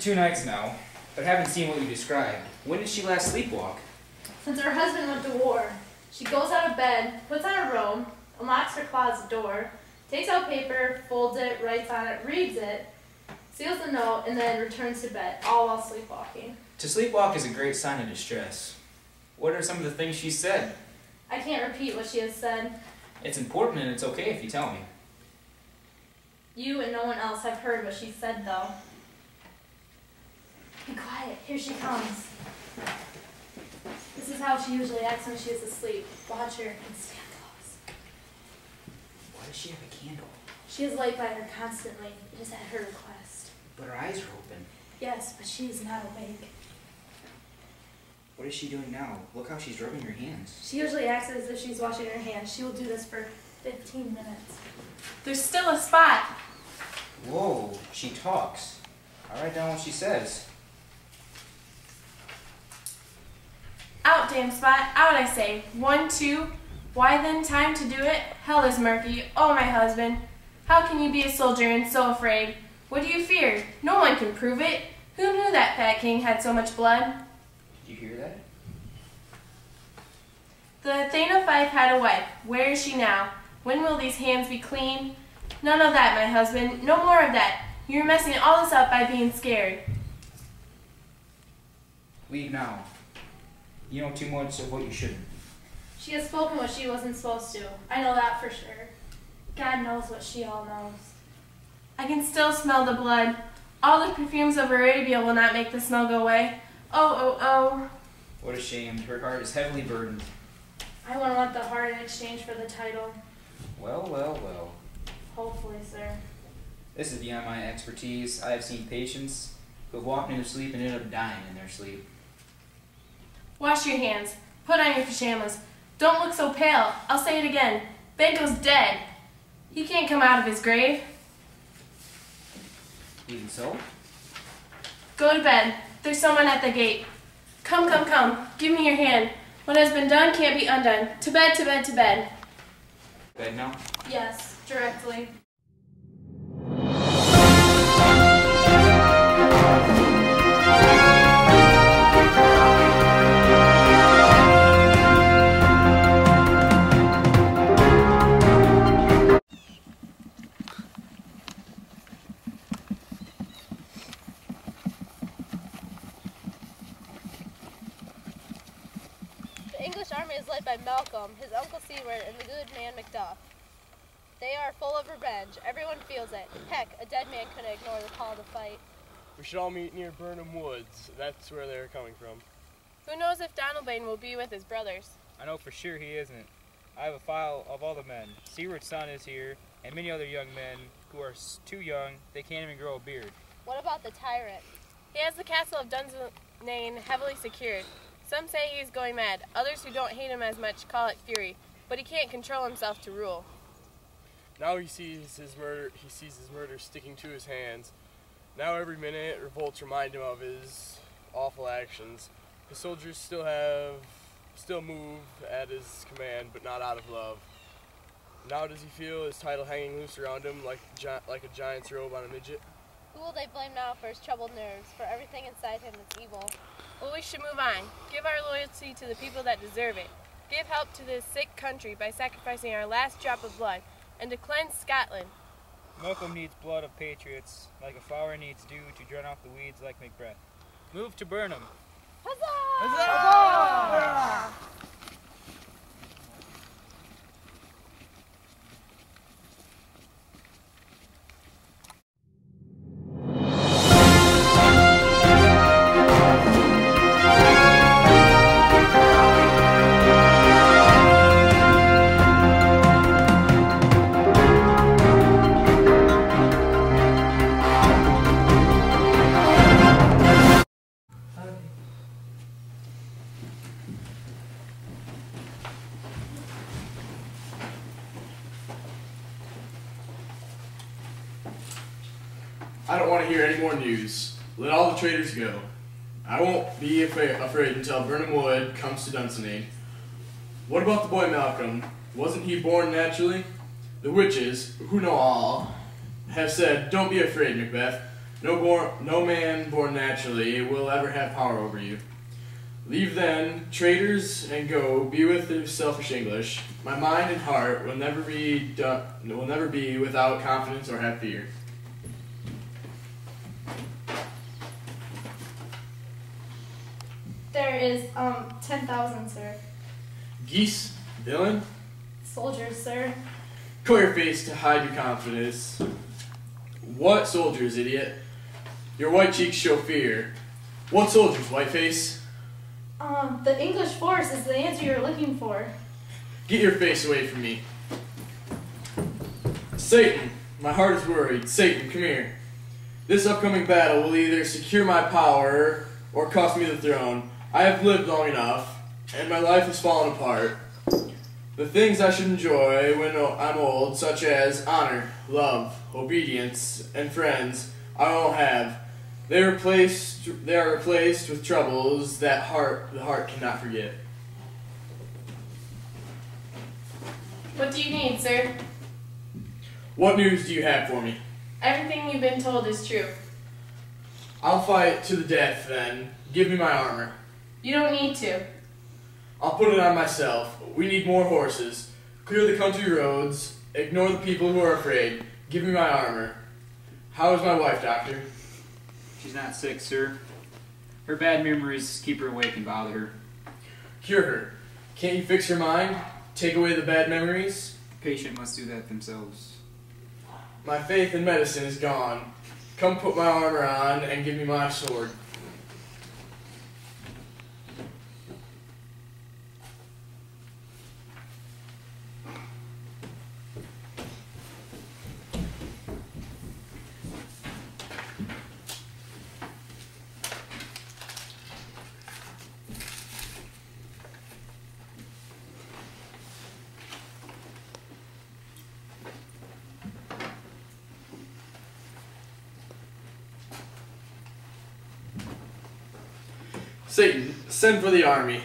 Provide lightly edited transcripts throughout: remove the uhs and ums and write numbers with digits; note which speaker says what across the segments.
Speaker 1: for 2 nights now, but haven't seen what you described. When did she last sleepwalk?
Speaker 2: Since her husband went to war. She goes out of bed, puts on her robe, unlocks her closet door, takes out paper, folds it, writes on it, reads it, seals the note, and then returns to bed, all while sleepwalking.
Speaker 1: To sleepwalk is a great sign of distress. What are some of the things she said?
Speaker 2: I can't repeat what she has said.
Speaker 1: It's important and it's okay if you tell me.
Speaker 2: You and no one else have heard what she said, though. Be quiet. Here she comes. This is how she usually acts when she is asleep. Watch her and stand close.
Speaker 1: Why does she have a candle?
Speaker 2: She is light by her constantly. It is at her request.
Speaker 1: But her eyes are open.
Speaker 2: Yes, but she is not awake.
Speaker 1: What is she doing now? Look how she's rubbing her hands.
Speaker 2: She usually acts as if she's washing her hands. She will do this for 15 minutes.
Speaker 3: There's still a spot.
Speaker 1: Whoa, she talks. I'll write down what she says.
Speaker 3: Out, damn spot. Out, I say. 1, 2. Why then time to do it? Hell is murky. Oh, my husband. How can you be a soldier and so afraid? What do you fear? No one can prove it. Who knew that fat king had so much blood?
Speaker 1: Did you hear that?
Speaker 3: The Thane of Fife had a wife. Where is she now? When will these hands be clean? None of that, my husband. No more of that. You're messing all this up by being scared.
Speaker 1: Leave now. You know too much of what you shouldn't.
Speaker 2: She has spoken what she wasn't supposed to. I know that for sure. God knows what she all knows.
Speaker 3: I can still smell the blood. All the perfumes of Arabia will not make the smell go away. Oh, oh, oh.
Speaker 1: What a shame. Her heart is heavily burdened.
Speaker 2: I wouldn't want the heart in exchange for the title.
Speaker 1: Well, well, well.
Speaker 2: Hopefully, sir.
Speaker 1: This is beyond my expertise. I have seen patients who have walked into sleep and ended up dying in their sleep.
Speaker 3: Wash your hands. Put on your pajamas. Don't look so pale. I'll say it again. Bengo's dead. He can't come out of his grave.
Speaker 1: Even so?
Speaker 3: Go to bed. There's someone at the gate. Come, come, come. Give me your hand. What has been done can't be undone. To bed, to bed, to bed.
Speaker 1: Bed now?
Speaker 2: Yes, directly.
Speaker 4: The English army is led by Malcolm, his uncle Seward, and the good man Macbeth. They are full of revenge. Everyone feels it. Heck, a dead man couldn't ignore the call to fight.
Speaker 5: We should all meet near Burnham Woods. That's where they're coming from.
Speaker 3: Who knows if Donalbain will be with his brothers?
Speaker 6: I know for sure he isn't. I have a file of all the men. Seward's son is here, and many other young men who are too young, they can't even grow a beard.
Speaker 4: What about the tyrant?
Speaker 3: He has the castle of Dunsinane heavily secured. Some say he is going mad. Others who don't hate him as much call it fury. But he can't control himself to rule.
Speaker 5: Now he sees his murder sticking to his hands. Now every minute revolts remind him of his awful actions. The soldiers still move at his command, but not out of love. Now does he feel his title hanging loose around him like a giant's robe on a midget?
Speaker 4: Who will they blame now for his troubled nerves, for everything inside him is evil?
Speaker 3: Well, we should move on. Give our loyalty to the people that deserve it. Give help to this sick country by sacrificing our last drop of blood, and to cleanse Scotland.
Speaker 6: Malcolm needs blood of patriots, like a flower needs dew to drown off the weeds like Macbeth. Move to Burnham.
Speaker 4: Huzzah!
Speaker 6: Huzzah!
Speaker 7: I don't want to hear any more news. Let all the traitors go. I won't be afraid until Burnham Wood comes to Dunsinane. What about the boy Malcolm? Wasn't he born naturally? The witches, who know all, have said, "Don't be afraid, Macbeth. No man born naturally will ever have power over you. Leave then, traitors, and go, be with the selfish English. My mind and heart will never be without confidence or have fear.
Speaker 2: There is 10,000, sir.
Speaker 7: Geese, villain,
Speaker 2: Soldiers, sir.
Speaker 7: cover your face to hide your confidence. What soldiers, idiot? Your white cheeks show fear. What soldiers, whiteface?
Speaker 2: The English force is the answer you're looking for.
Speaker 7: Get your face away from me. Satan, my heart is worried. Satan, come here. This upcoming battle will either secure my power or cost me the throne. I have lived long enough, and my life has fallen apart. The things I should enjoy when I'm old, such as honor, love, obedience, and friends, I won't have. They are replaced with troubles that the heart cannot forget.
Speaker 3: What do you need, sir?
Speaker 7: What news do you have for me?
Speaker 3: Everything you've been told is true.
Speaker 7: I'll fight to the death then. Give me my armor.
Speaker 3: You don't need to.
Speaker 7: I'll put it on myself. We need more horses. Clear the country roads. Ignore the people who are afraid. Give me my armor. How is my wife, doctor?
Speaker 1: She's not sick, sir. Her bad memories keep her awake and bother her.
Speaker 7: Cure her. Can't you fix her mind? Take away the bad memories?
Speaker 1: The patient must do that themselves.
Speaker 7: My faith in medicine is gone. Come put my armor on and give me my sword. Satan, send for the army.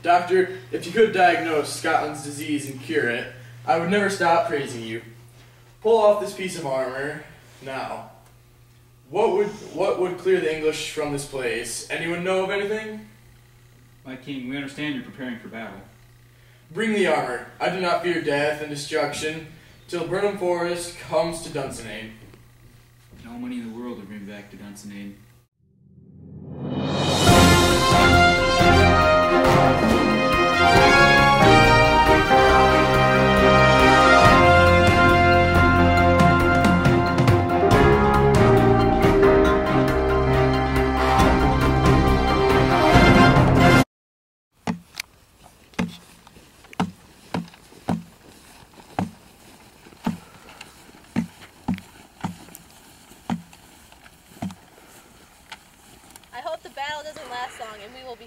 Speaker 7: Doctor, if you could diagnose Scotland's disease and cure it, I would never stop praising you. Pull off this piece of armor now. What would clear the English from this place? Anyone know of anything?
Speaker 1: My king, we understand you're preparing for battle.
Speaker 7: Bring the armor. I do not fear death and destruction till Burnham Forest comes to Dunsinane.
Speaker 1: No money in the world to bring back to Dunsinane.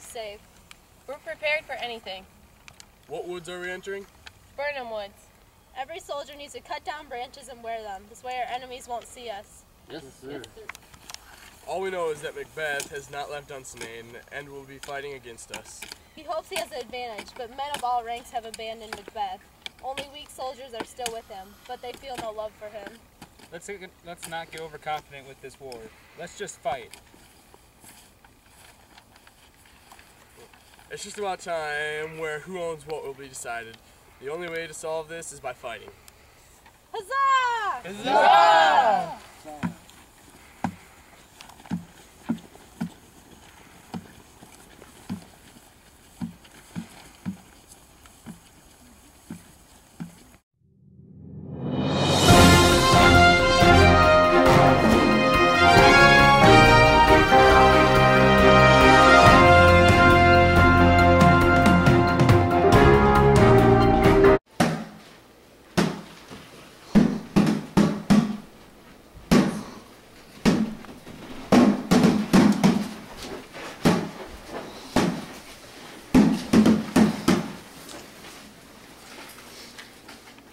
Speaker 4: Safe.
Speaker 3: We're prepared for anything.
Speaker 5: What woods are we entering?
Speaker 3: Burnham Woods.
Speaker 4: Every soldier needs to cut down branches and wear them. This way our enemies won't see us.
Speaker 5: Yes, sir. All we know is that Macbeth has not left Dunsinane and will be fighting against us.
Speaker 4: He hopes he has the advantage, but men of all ranks have abandoned Macbeth. Only weak soldiers are still with him, but they feel no love for him.
Speaker 6: Let's not get overconfident with this war. Let's just fight.
Speaker 5: It's just about time where who owns what will be decided. The only way to solve this is by fighting.
Speaker 4: Huzzah!
Speaker 3: Huzzah!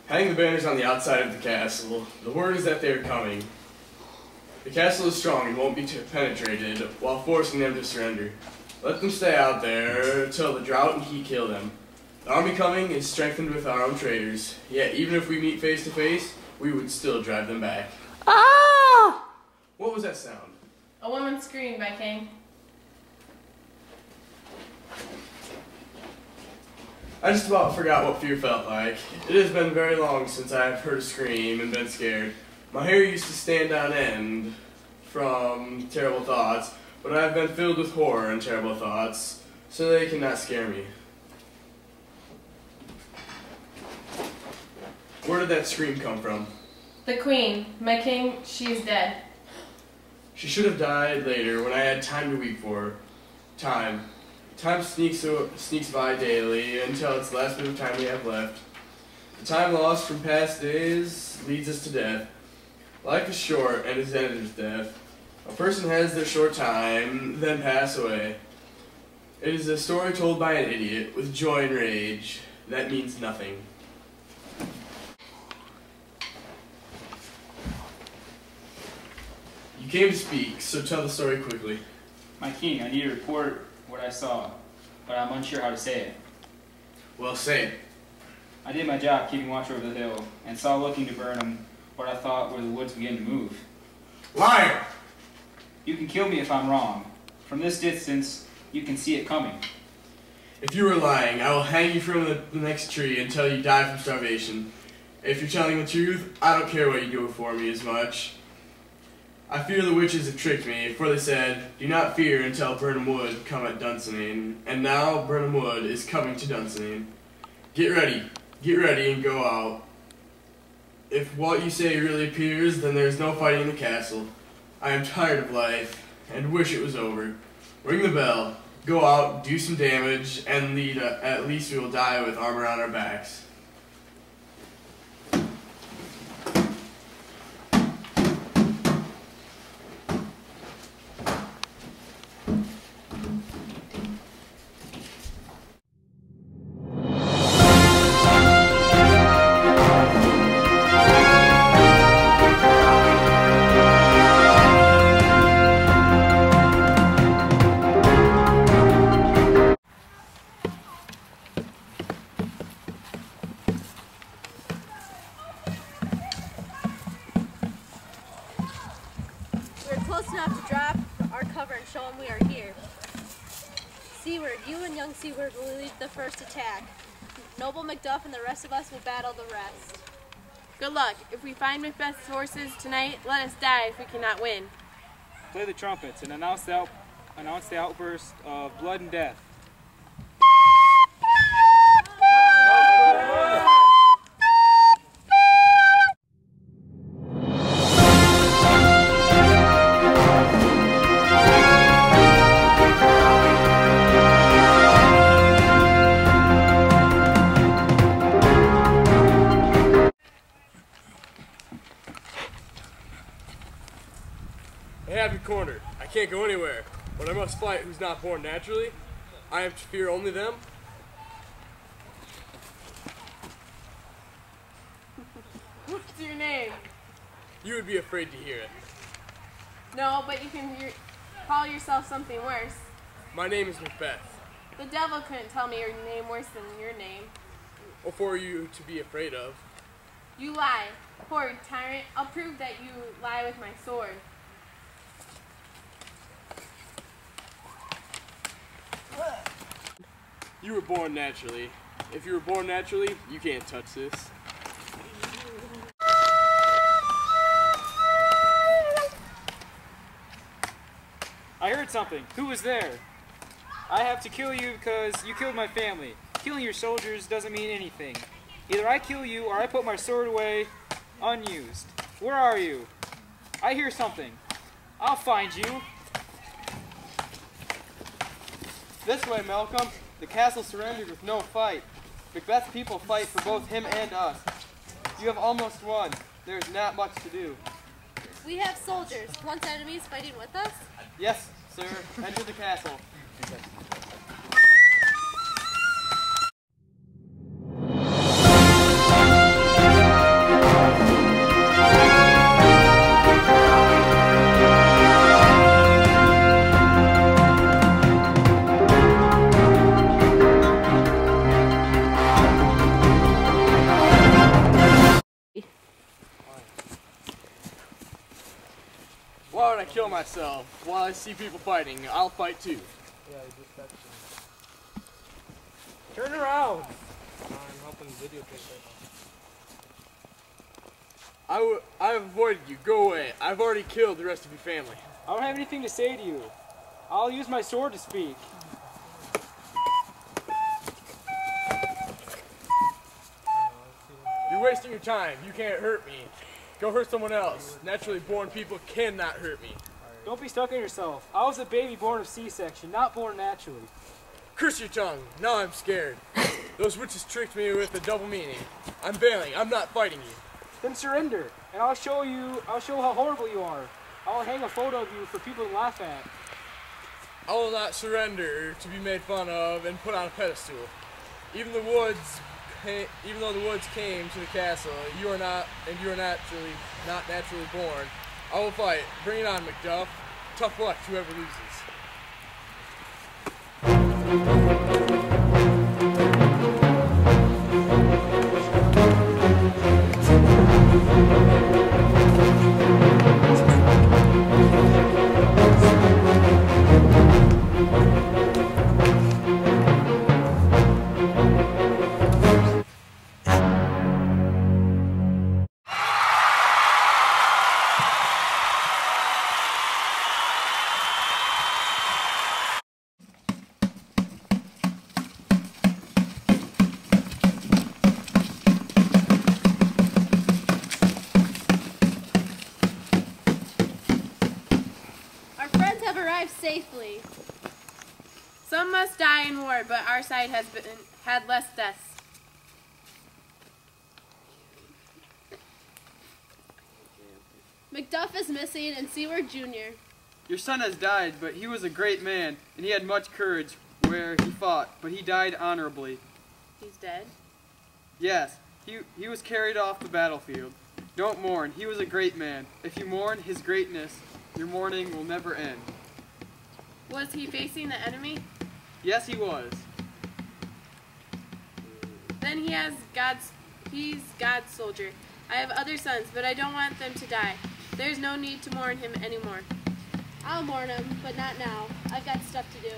Speaker 7: Hang the banners on the outside of the castle. The word is that they are coming. The castle is strong and won't be penetrated while forcing them to surrender. Let them stay out there till the drought and heat kill them. The army coming is strengthened with our own traitors. Yet even if we meet face to face, we would still drive them back.
Speaker 3: Ah!
Speaker 7: What was that sound?
Speaker 3: A woman screamed, my king.
Speaker 7: I just about forgot what fear felt like. It has been very long since I have heard a scream and been scared. My hair used to stand on end from terrible thoughts, but I have been filled with horror and terrible thoughts, so they cannot scare me. Where did that scream come from?
Speaker 3: The queen, my king, she is dead.
Speaker 7: She should have died later when I had time to weep for her. Time. Time sneaks by daily until it's the last bit of time we have left. The time lost from past days leads us to death. Life is short and is ended with death. A person has their short time, then pass away. It is a story told by an idiot with joy and rage. That means nothing. You came to speak, so tell the story quickly.
Speaker 1: My king, I need to report what I saw, but I'm unsure how to say it.
Speaker 7: Well, say it.
Speaker 1: I did my job keeping watch over the hill, and saw looking to Burnham what I thought were the woods beginning to move.
Speaker 7: Liar!
Speaker 1: You can kill me if I'm wrong. From this distance, you can see it coming.
Speaker 7: If you are lying, I will hang you from the next tree until you die from starvation. If you're telling the truth, I don't care what you do for me as much. I fear the witches have tricked me, for they said, do not fear until Burnham Wood come at Dunsinane. And now Burnham Wood is coming to Dunsinane. Get ready and go out. If what you say really appears, then there is no fighting in the castle. I am tired of life, and wish it was over. Ring the bell, go out, do some damage, and at least we will die with armor on our backs.
Speaker 4: Close enough to drop our cover and show them we are here. Seaward, you and young Seaward will lead the first attack. Noble Macduff and the rest of us will battle the rest.
Speaker 3: Good luck. If we find Macbeth's forces tonight, let us die if we cannot win.
Speaker 6: Play the trumpets and announce the outburst of blood and death.
Speaker 5: They have me cornered. I can't go anywhere, but I must fight who's not born naturally. I am to fear only them.
Speaker 3: What's your name?
Speaker 5: You would be afraid to hear it.
Speaker 3: No, but you can call yourself something worse.
Speaker 5: My name is Macbeth.
Speaker 3: The devil couldn't tell me your name worse than your name.
Speaker 5: Or for you to be afraid of.
Speaker 3: You lie. Horrid tyrant. I'll prove that you lie with my sword.
Speaker 5: You were born naturally. If you were born naturally, you can't touch this.
Speaker 6: I heard something. Who was there? I have to kill you because you killed my family. Killing your soldiers doesn't mean anything. Either I kill you or I put my sword away unused. Where are you? I hear something. I'll find you.
Speaker 8: This way, Malcolm. The castle surrendered with no fight. Macbeth's people fight for both him and us. You have almost won. There is not much to do.
Speaker 4: We have soldiers, once enemies, fighting with us.
Speaker 8: Yes, sir. Enter the castle.
Speaker 5: myself. While I see people fighting, I'll fight too.
Speaker 8: Yeah, just that.
Speaker 6: Turn around.
Speaker 8: I'm helping videotape right
Speaker 5: I've avoided you. Go away. I've already killed the rest of your family.
Speaker 6: I don't have anything to say to you. I'll use my sword to speak.
Speaker 5: You're wasting your time. You can't hurt me. Go hurt someone else. Naturally born people cannot hurt me.
Speaker 6: Don't be stuck on yourself. I was a baby born of C-section, not born naturally.
Speaker 5: Curse your tongue. Now I'm scared. Those witches tricked me with a double meaning. I'm bailing. I'm not fighting you.
Speaker 6: Then surrender, and I'll show how horrible you are. I'll hang a photo of you for people to laugh at.
Speaker 5: I will not surrender to be made fun of and put on a pedestal. Even though the woods came to the castle, you are not naturally born. I will fight. Bring it on, Macduff. Tough luck to whoever loses.
Speaker 4: Safely.
Speaker 3: Some must die in war, but our side has had less deaths.
Speaker 4: Macduff is missing and Seward Jr.
Speaker 8: Your son has died, but he was a great man, and he had much courage where he fought, but he died honorably.
Speaker 3: He's dead?
Speaker 8: Yes, he was carried off the battlefield. Don't mourn, he was a great man. If you mourn his greatness, your mourning will never end.
Speaker 3: Was he facing the enemy?
Speaker 8: Yes, he was.
Speaker 3: Then he's God's soldier. I have other sons, but I don't want them to die. There's no need to mourn him anymore.
Speaker 4: I'll mourn him, but not now. I've got stuff to do.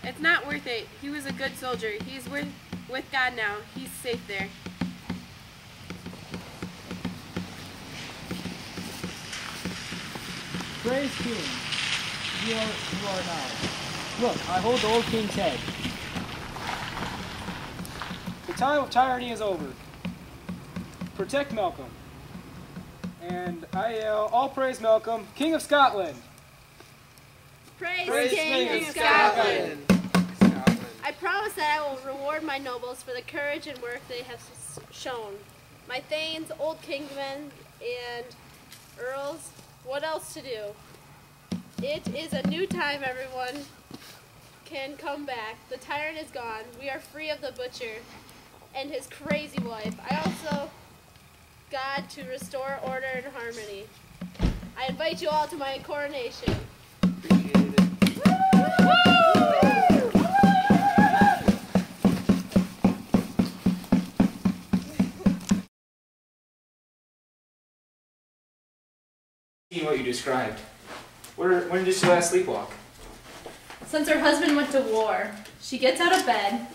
Speaker 3: It's not worth it. He was a good soldier. He's with God now. He's safe there.
Speaker 6: Praise King. You are now. Look, I hold the old king's head. The time of tyranny is over. Protect Malcolm. And I yell, all praise Malcolm, King of Scotland.
Speaker 4: Praise King of Scotland. I promise that I will reward my nobles for the courage and work they have shown. My thanes, old kingmen, and earls, what else to do? It is a new time, everyone can come back. The tyrant is gone. We are free of the butcher and his crazy wife. I also God to restore order and harmony. I invite you all to my coronation.
Speaker 8: Appreciate it.
Speaker 1: What you described. When did you last sleepwalk?
Speaker 2: Since her husband went to war, she gets out of bed,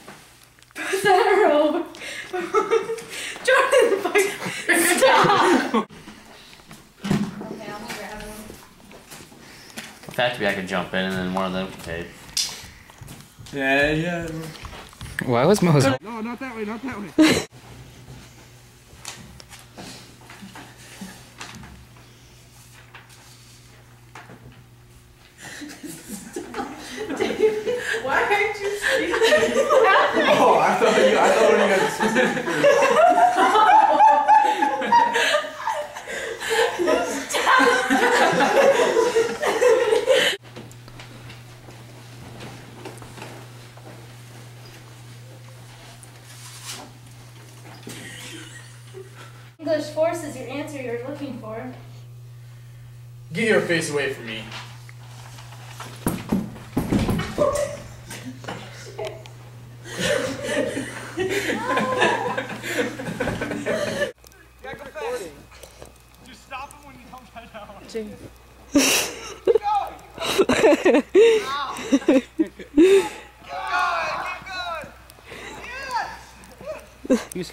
Speaker 2: puts on her robe. Jordan, stop! Okay, I'll grab him.
Speaker 9: If that to be, I could jump in and then one of them could tape.
Speaker 7: Yeah.
Speaker 10: Why was Moses?
Speaker 5: No, not that way, not that way.
Speaker 2: Why aren't you sleeping?
Speaker 7: Oh, I thought when you guys specifically.
Speaker 2: English force is your answer you're looking for.
Speaker 7: Get your face away from me.
Speaker 5: Just stop him when he comes right out.
Speaker 10: He was